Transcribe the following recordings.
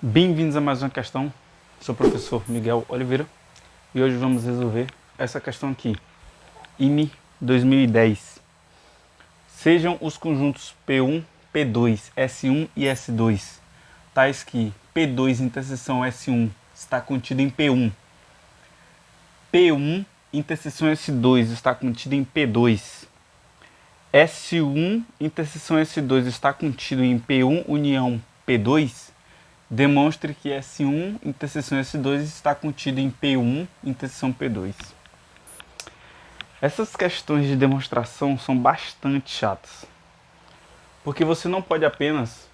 Bem-vindos a mais uma questão. Sou o professor Miguel Oliveira e hoje vamos resolver essa questão aqui. IME 2010. Sejam os conjuntos P1, P2, S1 e S2, tais que P2 interseção S1 está contido em P1, P1 interseção S2 está contido em P2, S1 interseção S2 está contido em P1 união P2, demonstre que S1 interseção S2 está contido em P1 interseção P2. Essas questões de demonstração são bastante chatas, porque você não pode apenas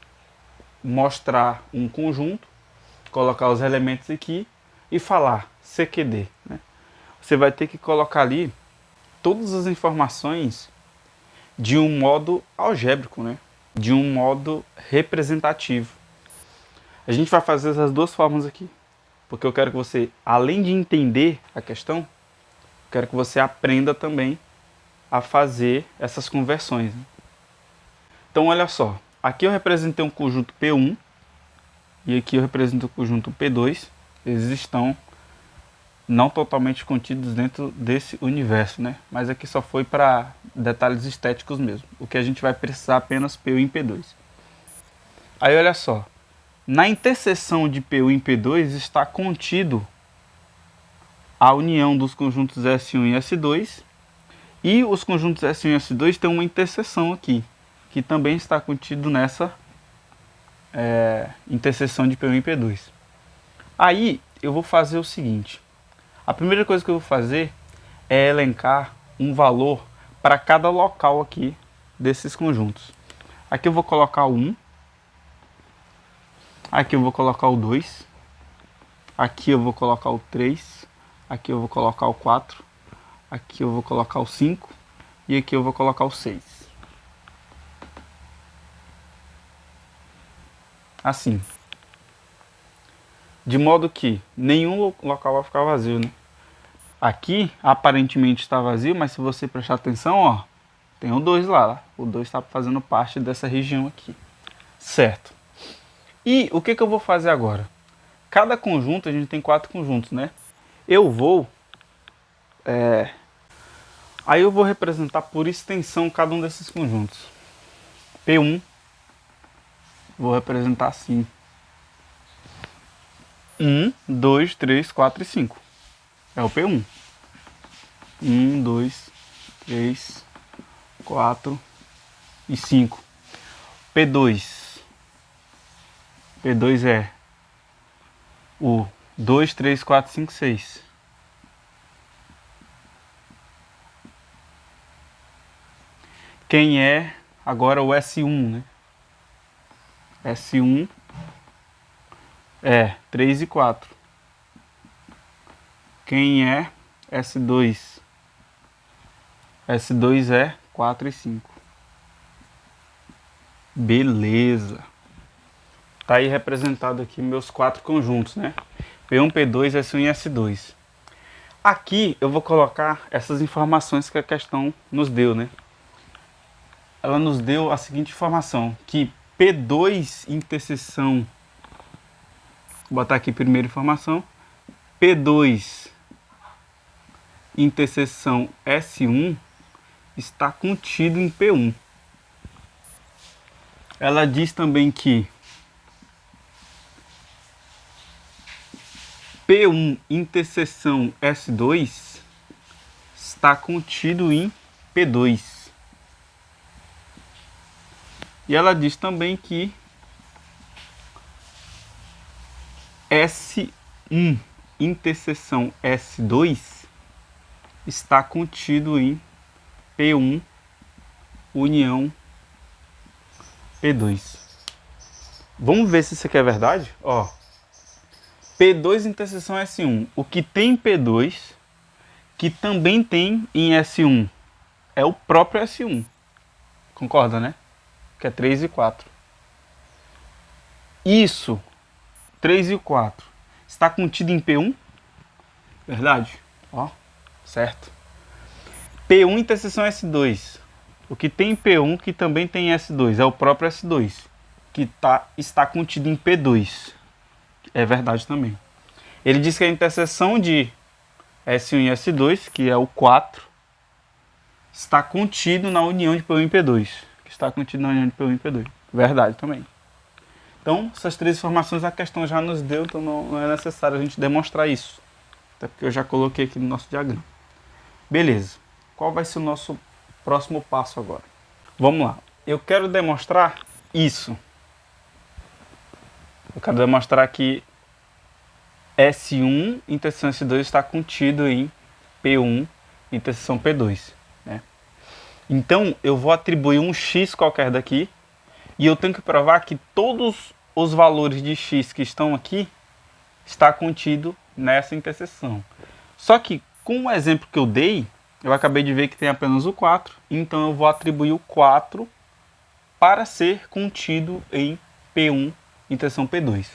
mostrar um conjunto, colocar os elementos aqui e falar CQD, né? Você vai ter que colocar ali todas as informações de um modo algébrico, né? De um modo representativo. A gente vai fazer essas duas formas aqui, porque eu quero que você, além de entender a questão, quero que você aprenda também a fazer essas conversões, né? Então olha só, aqui eu representei um conjunto P1 e aqui eu represento o conjunto P2. Eles estão não totalmente contidos dentro desse universo, né? Mas aqui só foi para detalhes estéticos mesmo. O que a gente vai precisar apenas P1 e P2. Aí olha só, na interseção de P1 e P2 está contido a união dos conjuntos S1 e S2, e os conjuntos S1 e S2 têm uma interseção aqui, que também está contido nessa interseção de P1 e P2. Aí eu vou fazer o seguinte: a primeira coisa que eu vou fazer é elencar um valor para cada local aqui desses conjuntos. Aqui eu vou colocar o 1, aqui eu vou colocar o 2, aqui eu vou colocar o 3, aqui eu vou colocar o 4, aqui eu vou colocar o 5 e aqui eu vou colocar o 6. Assim. De modo que nenhum local vai ficar vazio, né? Aqui aparentemente está vazio, mas se você prestar atenção, ó, tem o 2 lá. O 2 está fazendo parte dessa região aqui. Certo. E o que eu vou fazer agora? Cada conjunto, a gente tem 4 conjuntos, né? Eu vou... Aí eu vou representar por extensão cada um desses conjuntos. P1, vou representar assim. 1, 2, 3, 4 e 5. É o P1. 1, 2, 3, 4 e 5. P2. P2 é o 2, 3, 4, 5, 6. Quem é agora o S1, né? S1 é 3 e 4. Quem é S2? S2 é 4 e 5. Beleza. Tá aí representado aqui meus 4 conjuntos, né? P1, P2, S1 e S2. Aqui eu vou colocar essas informações que a questão nos deu, né? Ela nos deu a seguinte informação, que P2 interseção, vou botar aqui primeira informação, P2 interseção S1 está contido em P1. Ela diz também que P1 interseção S2 está contido em P2. E ela diz também que S1 interseção S2 está contido em P1 união P2. Vamos ver se isso aqui é verdade? Ó, P2 interseção S1. O que tem em P2, que também tem em S1, é o próprio S1. Concorda, né? Que é 3 e 4. Isso, 3 e 4, está contido em P1? Verdade? Ó, certo. P1 interseção S2. O que tem em P1 que também tem em S2 é o próprio S2, que está contido em P2. é verdade também. Ele diz que a interseção de S1 e S2, que é o 4, está contido na união de P1 e P2. Que está contido na união de P1 e P2. Verdade também. Então, essas três informações a questão já nos deu, então não é necessário a gente demonstrar isso. Até porque eu já coloquei aqui no nosso diagrama. Beleza. Qual vai ser o nosso próximo passo agora? Vamos lá. Eu quero demonstrar isso. Eu quero demonstrar que S1 interseção S2 está contido em P1 interseção P2. Né? Então, eu vou atribuir um x qualquer daqui e eu tenho que provar que todos os valores de x que estão aqui está contido nessa interseção. Só que, com o exemplo que eu dei, eu acabei de ver que tem apenas o 4, então eu vou atribuir o 4 para ser contido em P1 interseção P2.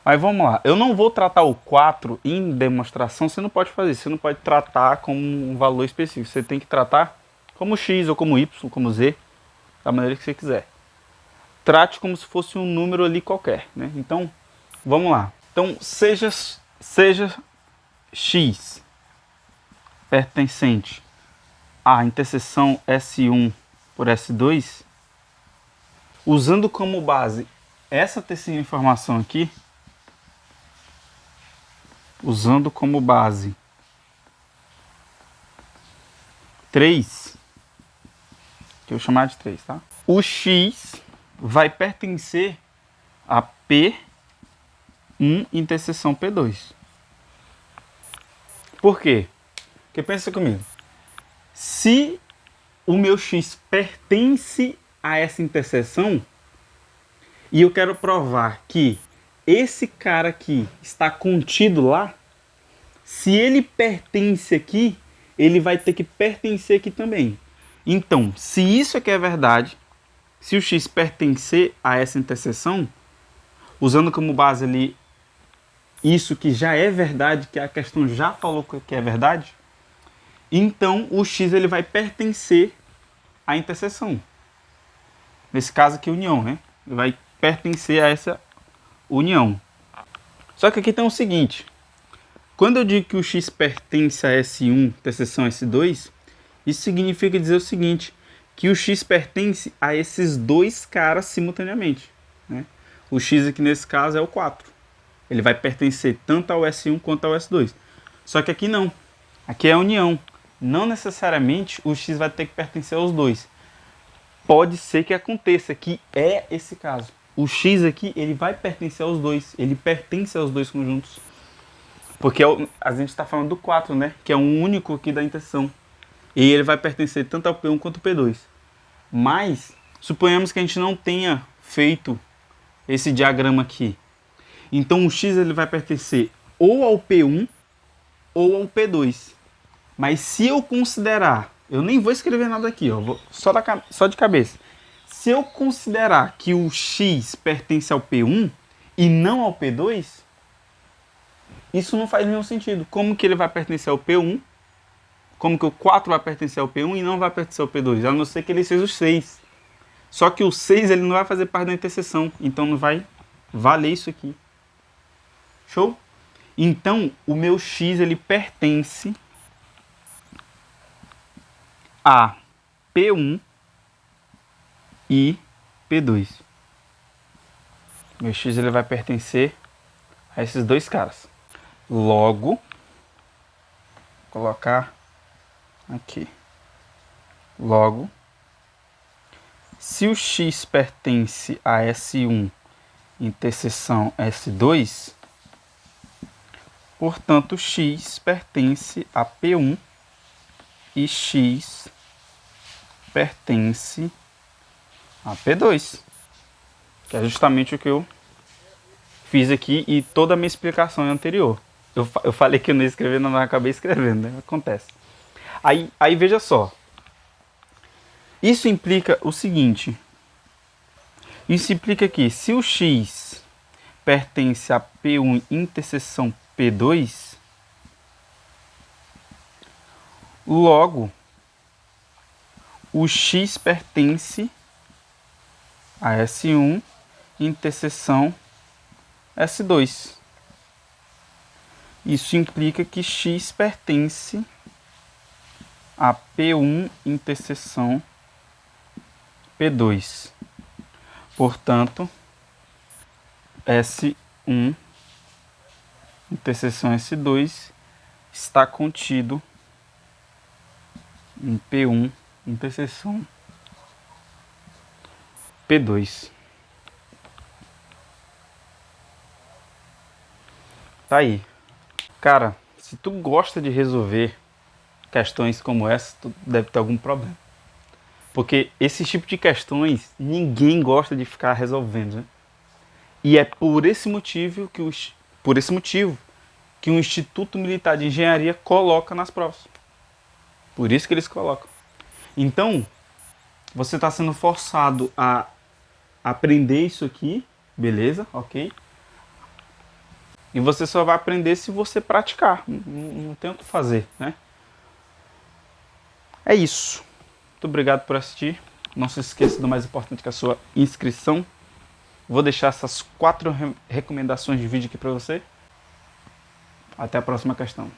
Mas vamos lá, eu não vou tratar o 4 em demonstração, você não pode fazer isso, você não pode tratar como um valor específico, você tem que tratar como x ou como y, como z, da maneira que você quiser. Trate como se fosse um número ali qualquer, né? Então, vamos lá. Então, seja x pertencente à interseção S1 por S2, usando como base essa terceira informação aqui, usando como base 3, que eu vou chamar de 3, tá? O x vai pertencer a P1 interseção P2. Por quê? Porque pensa comigo. Se o meu x pertence a essa interseção e eu quero provar que esse cara aqui está contido lá, se ele pertence aqui, ele vai ter que pertencer aqui também. Então, se isso aqui é verdade, se o x pertencer a essa interseção, usando como base ali isso que já é verdade, que a questão já falou que é verdade, então o x ele vai pertencer à interseção. Nesse caso aqui, união, né? Ele vai pertencer a essa união. Só que aqui tem o seguinte, quando eu digo que o x pertence a S1, interseção S2, isso significa dizer o seguinte, que o x pertence a esses dois caras simultaneamente. Né? O x aqui nesse caso é o 4. Ele vai pertencer tanto ao S1 quanto ao S2. Só que aqui não. Aqui é a união. Não necessariamente o x vai ter que pertencer aos dois. Pode ser que aconteça, que é esse caso. O x aqui, ele vai pertencer aos dois. Ele pertence aos dois conjuntos. Porque a gente está falando do 4, né? Que é um único aqui da interseção. E ele vai pertencer tanto ao P1 quanto ao P2. Mas, suponhamos que a gente não tenha feito esse diagrama aqui. Então, o x ele vai pertencer ou ao P1 ou ao P2. Mas se eu considerar, eu nem vou escrever nada aqui, ó, só de cabeça. Se eu considerar que o x pertence ao P1 e não ao P2, isso não faz nenhum sentido. Como que ele vai pertencer ao P1? Como que o 4 vai pertencer ao P1 e não vai pertencer ao P2? A não ser que ele seja o 6. Só que o 6 ele não vai fazer parte da interseção. Então não vai valer isso aqui. Show? Então o meu x ele pertence a P1 e P2. Meu x ele vai pertencer a esses dois caras. Logo, vou colocar aqui. Logo, se o x pertence a S1 interseção S2, portanto, x pertence a P1 e x pertence a P2, que é justamente o que eu fiz aqui e toda a minha explicação é anterior. Eu falei que eu não ia escrever, não acabei escrevendo, né? Acontece. Aí veja só. Isso implica o seguinte. Isso implica que se o x pertence a P1 interseção P2, logo o x pertence a S1 interseção S2. Isso implica que x pertence a P1 interseção P2. Portanto, S1 interseção S2 está contido em P1 interseção P2. Tá aí. Cara, se tu gosta de resolver questões como essa, tu deve ter algum problema. Porque esse tipo de questões ninguém gosta de ficar resolvendo, né? E é por esse motivo que o Instituto Militar de Engenharia coloca nas provas. Por isso que eles colocam. Então, você está sendo forçado a aprender isso aqui, beleza? Ok? E você só vai aprender se você praticar. Não tem o que fazer, né? É isso. Muito obrigado por assistir. Não se esqueça do mais importante, que é a sua inscrição. Vou deixar essas 4 recomendações de vídeo aqui para você. Até a próxima questão.